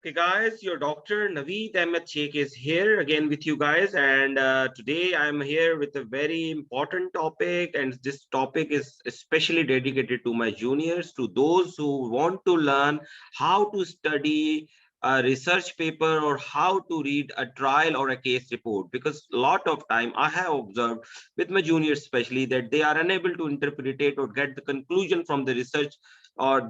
Okay, guys, your doctor Naveed Ahmed Sheikh is here again with you guys, and today I'm here with a very important topic, and this topic is especially dedicated to my juniors, to those who want to learn how to study a research paper or how to read a trial or a case report. Because a lot of time I have observed with my juniors, especially, that they are unable to interpret it or get the conclusion from the research or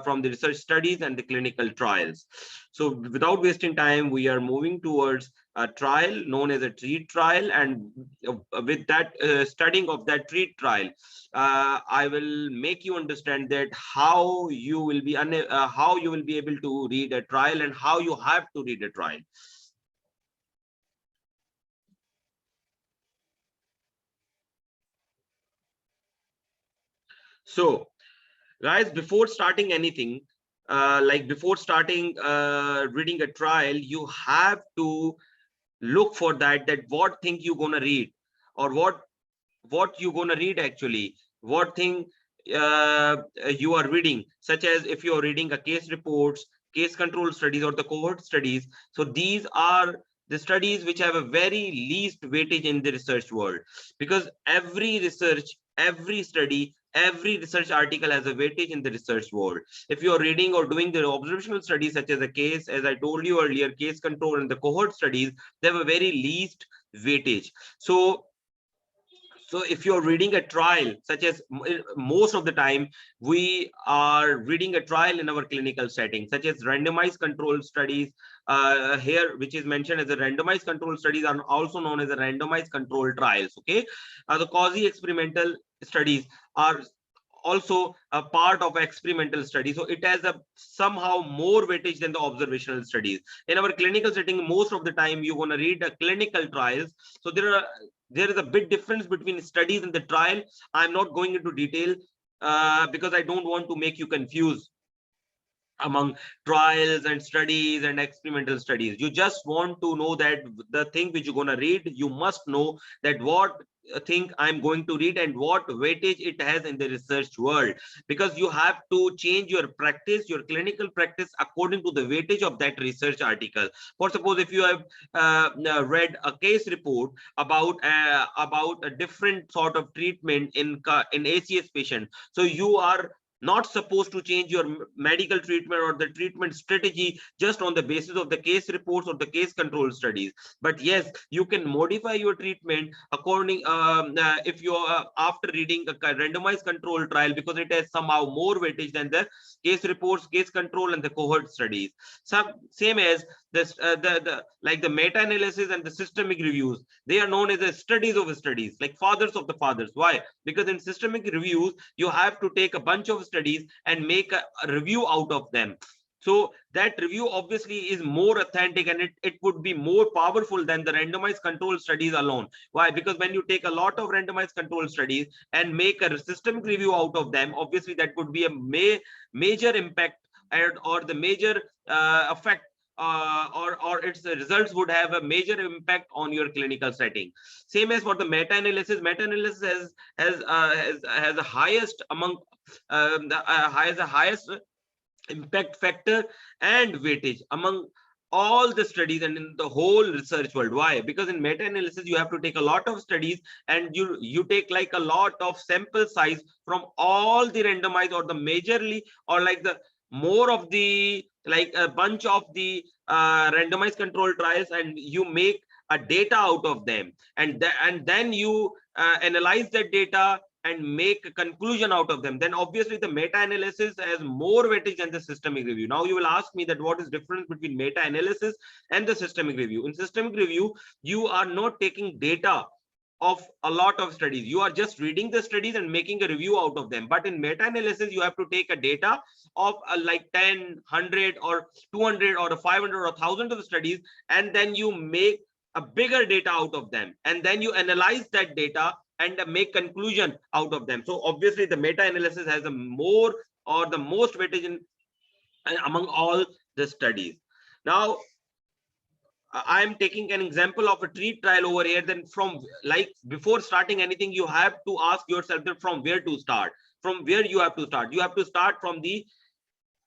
from the research studies and the clinical trials. So without wasting time, we are moving towards a trial known as a treat trial. And with that studying of that treat trial, I will make you understand that how you will be able to read a trial and how you have to read a trial. So guys, before starting anything, before starting reading a trial, you have to look for that what thing you're gonna read, or what you're gonna read actually, what thing you are reading, such as if you're reading a case reports, case control studies, or the cohort studies. So these are the studies which have a very least weightage in the research world, because every research, every study, every research article has a weightage in the research world. If you're reading or doing the observational studies, such as a case, as I told you earlier, case control and the cohort studies, they have a very least weightage. So if you're reading a trial, such as most of the time we are reading a trial in our clinical setting, such as randomized control studies, here which is mentioned as a randomized control studies, are also known as a randomized control trials. Okay, the quasi experimental studies are also a part of experimental study, so it has a somehow more weightage than the observational studies. In our clinical setting, most of the time you're going to read a clinical trials. So there is a big difference between studies and the trial. I'm not going into detail because I don't want to make you confused among trials and studies and experimental studies. You just want to know that the thing which you're going to read, you must know that what thing I'm going to read and what weightage it has in the research world, because you have to change your practice, your clinical practice, according to the weightage of that research article. For suppose if you have read a case report about a different sort of treatment in ACS patient, so you are not supposed to change your medical treatment or the treatment strategy just on the basis of the case reports or the case control studies. But yes, you can modify your treatment according if you are after reading a randomized control trial, because it has somehow more weightage than the case reports, case control, and the cohort studies. Same as this the like the meta analysis and the systemic reviews, they are known as the studies of studies, like fathers of the fathers. Why? Because in systemic reviews you have to take a bunch of studies and make a review out of them. So that review obviously is more authentic, and it would be more powerful than the randomized control studies alone. Why? Because when you take a lot of randomized control studies and make a systemic review out of them, obviously that would be a major impact, and or the major effect, or its results would have a major impact on your clinical setting. Same as for the meta-analysis. Meta-analysis has the highest among has the highest impact factor and weightage among all the studies and in the whole research world. Why? Because in meta-analysis you have to take a lot of studies, and you take like a lot of sample size from all the randomized or the majorly, or like the more of the, like a bunch of the randomized control trials, and you make a data out of them, and then you analyze that data and make a conclusion out of them. Then obviously the meta-analysis has more weightage than the systemic review. Now you will ask me that what is difference between meta-analysis and the systemic review. In systemic review, you are not taking data of a lot of studies, you are just reading the studies and making a review out of them. But in meta-analysis you have to take a data of like 10, 100 or 200 or 500 or 1000 of studies, and then you make a bigger data out of them, and then you analyze that data and make conclusion out of them. So obviously the meta-analysis has a more or the most weightage in among all the studies. Now I am taking an example of a treat trial over here. Then from, like, before starting anything, you have to ask yourself that from where to start. From where you have to start? You have to start from the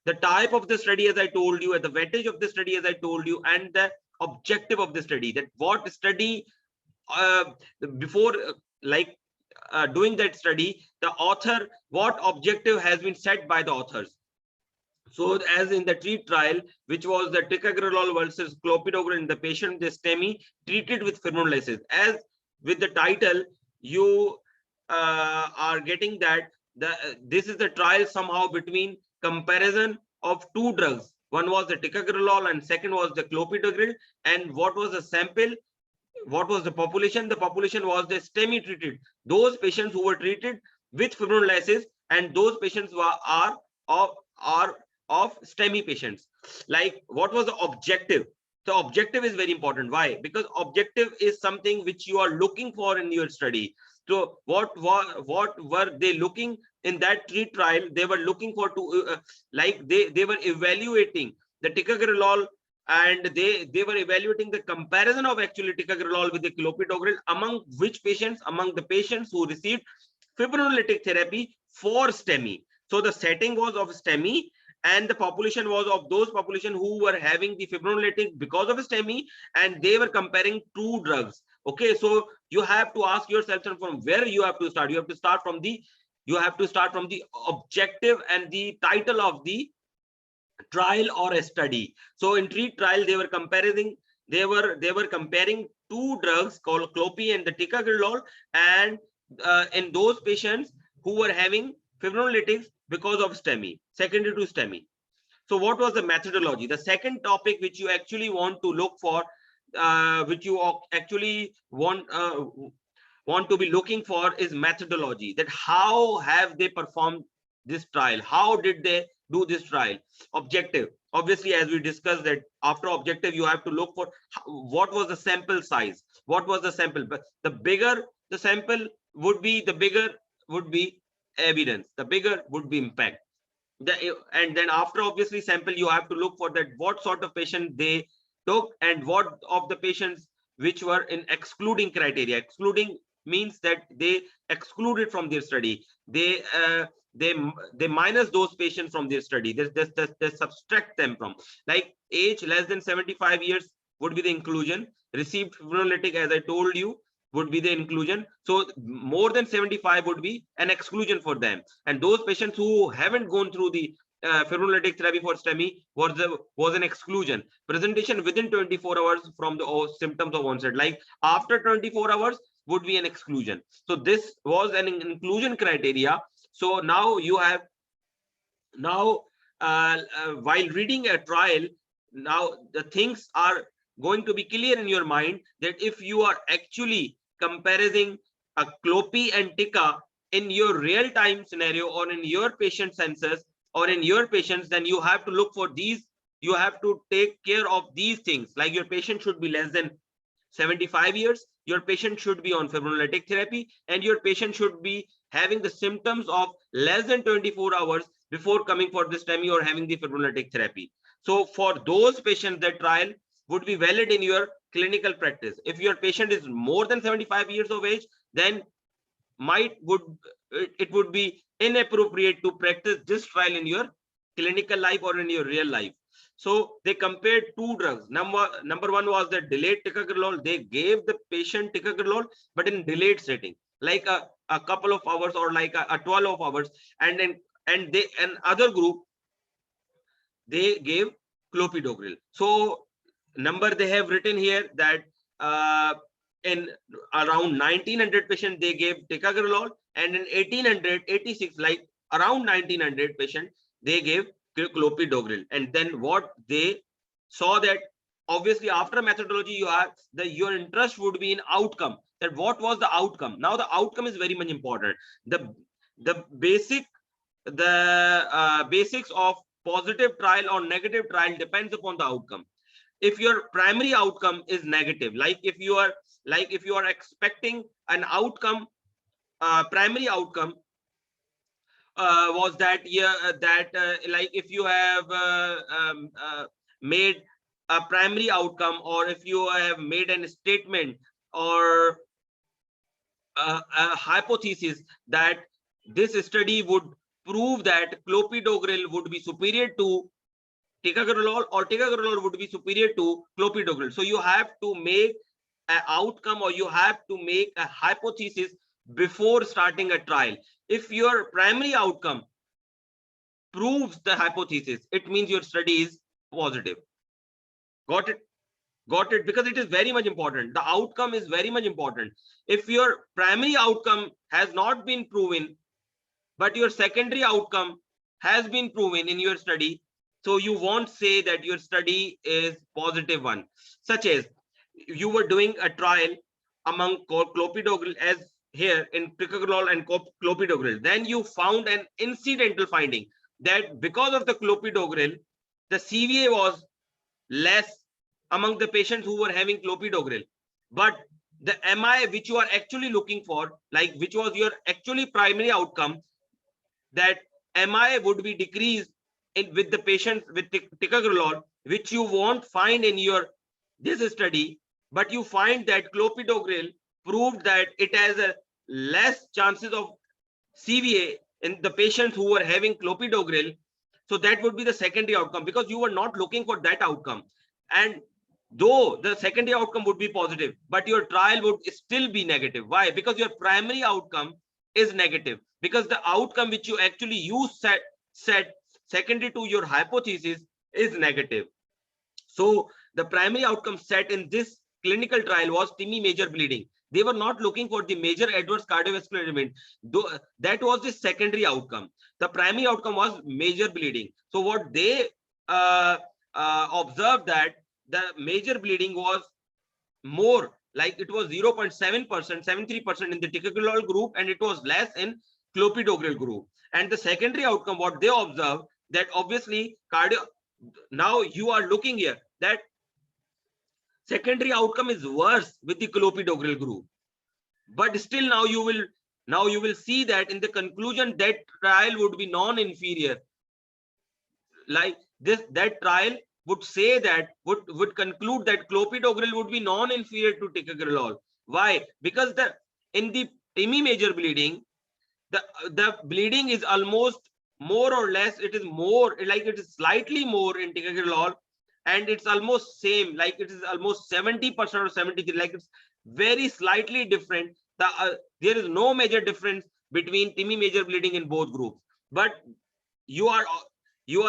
the type of the study, as I told you, at the advantage of the study, as I told you, and the objective of the study, that what study before doing that study, the author, what objective has been set by the authors. So as in the TREAT trial, which was the ticagrelor versus clopidogrel in the patient with STEMI treated with fibrinolysis, as with the title, you are getting that this is the trial somehow between comparison of two drugs. One was the ticagrelor and second was the clopidogrel. And what was the sample? What was the population? The population was the STEMI treated, those patients who were treated with fibrinolysis, and those patients are of STEMI patients. Like, what was the objective? The objective is very important. Why? Because objective is something which you are looking for in your study. So what were they looking in that TREAT trial? They were looking for they were evaluating the ticagrelor, and they were evaluating the comparison of actually ticagrelor with the clopidogrel among which patients, among the patients who received fibrinolytic therapy for STEMI. So the setting was of STEMI, and the population was of those population who were having the fibrinolytic because of STEMI, and they were comparing two drugs. Okay, so you have to ask yourself from where you have to start. You have to start from the objective and the title of the trial or a study. So in TREAT trial, they were comparing two drugs called clopi and the ticagrelor, and in those patients who were having fibrinolytics because of STEMI, secondary to STEMI. So what was the methodology? The second topic which you actually want to look for, which you actually want to be looking for, is methodology. That how have they performed this trial? How did they do this trial? Objective, obviously, as we discussed, that after objective you have to look for what was the sample size, what was the sample. But the bigger the sample would be, the bigger would be evidence, the bigger would be impact. And then after obviously sample, you have to look for that what sort of patient they took, and what of the patients which were in excluding criteria. Excluding means that they excluded from their study. They minus those patients from their study. They subtract them from, like, age less than 75 years would be the inclusion. Received fibrinolytic, as I told you, would be the inclusion. So more than 75 would be an exclusion for them. And those patients who haven't gone through the fibrinolytic therapy for STEMI was an exclusion. Presentation within 24 hours from the symptoms of onset, like after 24 hours would be an exclusion. So this was an inclusion criteria. So now you have, while reading a trial, now the things are going to be clear in your mind, that if you are actually comparing a clopi and tica in your real-time scenario, or in your patient census, or in your patients, then you have to look for these. You have to take care of these things, like your patient should be less than 75 years, your patient should be on fibrinolytic therapy, and your patient should be having the symptoms of less than 24 hours before coming for the STEMI or having the fibrinolytic therapy. So for those patients, the trial would be valid in your clinical practice. If your patient is more than 75 years of age, then it would be inappropriate to practice this trial in your clinical life or in your real life. So they compared two drugs. Number one was the delayed ticagrelor. They gave the patient ticagrelor, but in delayed setting, like a couple of hours, or like a 12 hours. And then other group, they gave clopidogrel. So number they have written here, that in around 1900 patients they gave ticagrelor, and in 1886, like around 1900 patients, they gave clopidogrel. And then what they saw, that obviously after methodology, you have your interest would be in outcome, that what was the outcome. Now the outcome is very much important. The basics of positive trial or negative trial depends upon the outcome. If your primary outcome is negative, like if you are expecting an outcome, primary outcome was that, like if you have made a primary outcome, or if you have made a statement or a hypothesis that this study would prove that clopidogrel would be superior to ticagrelor or ticagrelor would be superior to clopidogrel. So you have to make an outcome, or you have to make a hypothesis before starting a trial. If your primary outcome proves the hypothesis, it means your study is positive. Got it? Got it? Because it is very much important. The outcome is very much important. If your primary outcome has not been proven, but your secondary outcome has been proven in your study, so you won't say that your study is positive one. Such as you were doing a trial among clopidogrel, as here in ticagrelor and clopidogrel. Then you found an incidental finding that because of the clopidogrel, the CVA was less among the patients who were having clopidogrel. But the MI which you are actually looking for, like which was your actually primary outcome, that MI would be decreased with the patients with ticagrelor, which you won't find in your this study, but you find that clopidogrel proved that it has a less chances of CVA in the patients who were having clopidogrel. So that would be the secondary outcome, because you were not looking for that outcome. And though the secondary outcome would be positive, but your trial would still be negative. Why? Because your primary outcome is negative, because the outcome which you actually use set secondary to your hypothesis is negative. So the primary outcome set in this clinical trial was TIMI major bleeding. They were not looking for the major adverse cardiovascular event, though that was the secondary outcome. The primary outcome was major bleeding. So what they observed, that the major bleeding was more, like it was 0.7%, 73% in the ticagrelor group, and it was less in clopidogrel group. And the secondary outcome, what they observed, that obviously now you are looking here that secondary outcome is worse with the clopidogrel group, but still now you will see that in the conclusion that trial would be non-inferior. Like this, that trial would say that would conclude that clopidogrel would be non-inferior to ticagrelor. Why? Because in the TIMI major bleeding, the bleeding is almost more or less, it is more, like it is slightly more in ticagrelor, and it's almost same, like it is almost 70% or 73%, like it's very slightly different. There is no major difference between TIMI major bleeding in both groups, but you are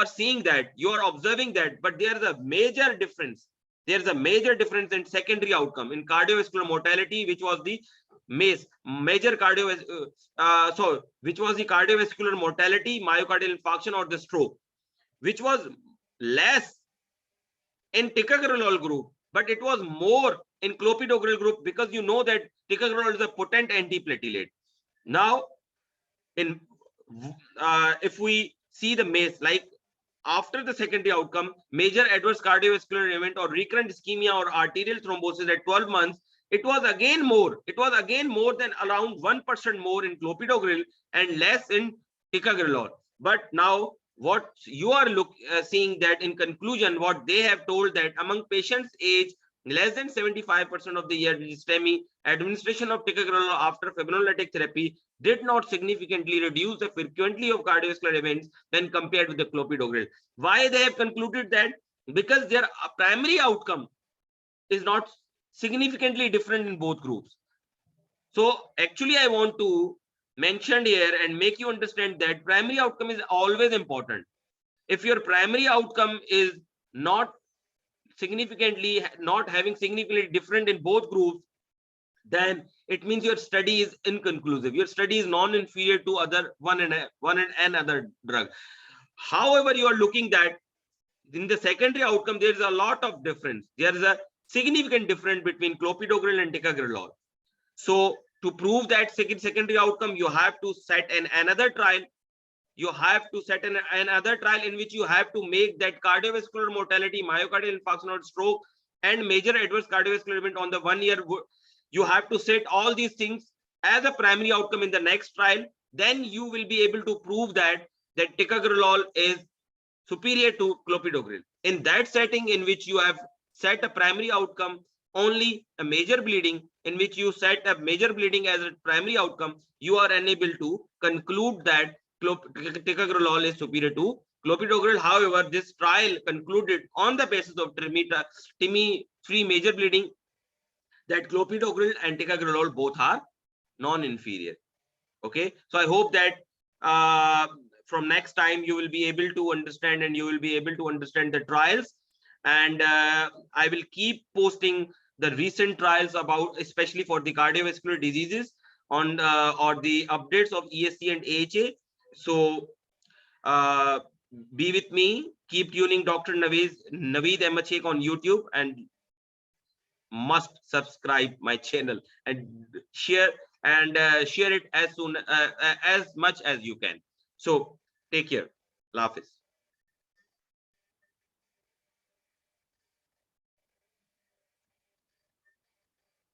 seeing that, you are observing that, but there is a major difference. There's a major difference in secondary outcome in cardiovascular mortality, which was the major which was the cardiovascular mortality, myocardial infarction, or the stroke, which was less in ticagrelor group, but it was more in clopidogrel group, because you know that ticagrelor is a potent antiplatelet. Now, in if we see the MACE, like after the secondary outcome, major adverse cardiovascular event or recurrent ischemia or arterial thrombosis at 12 months, it was again more. It was again more than around 1% more in clopidogrel and less in ticagrelor. But now what you are seeing that in conclusion, what they have told that among patients age less than 75% of the year, which is STEMI, administration of ticagrelor after fibrinolytic therapy did not significantly reduce the frequency of cardiovascular events when compared with the clopidogrel. Why they have concluded that? Because their primary outcome is not significantly different in both groups. So actually I want to mention here and make you understand that primary outcome is always important. If your primary outcome is not having significantly different in both groups, then it means your study is inconclusive. Your study is non-inferior to one and another drug. However, you are looking that in the secondary outcome, there is a lot of difference. There is a significant difference between clopidogrel and ticagrelor. So to prove that secondary outcome, you have to set another trial. You have to set another trial in which you have to make that cardiovascular mortality, myocardial infarction or stroke, and major adverse cardiovascular event on the 1 year. You have to set all these things as a primary outcome in the next trial. Then you will be able to prove that ticagrelor is superior to clopidogrel. In that setting in which you have set a primary outcome, only a major bleeding, in which you set a major bleeding as a primary outcome, you are unable to conclude that ticagrelor is superior to clopidogrel. However, this trial concluded on the basis of TIMI-free major bleeding that clopidogrel and ticagrelor both are non-inferior. Okay, so I hope that from next time you will be able to understand, and you will be able to understand the trials, and I will keep posting the recent trials about, especially for the cardiovascular diseases, on or the updates of ESC and AHA. So be with me, keep tuning Dr. Naveed Ahmed Sheikh on YouTube, and must subscribe my channel and share it as soon as much as you can. So take care. Allah Hafiz.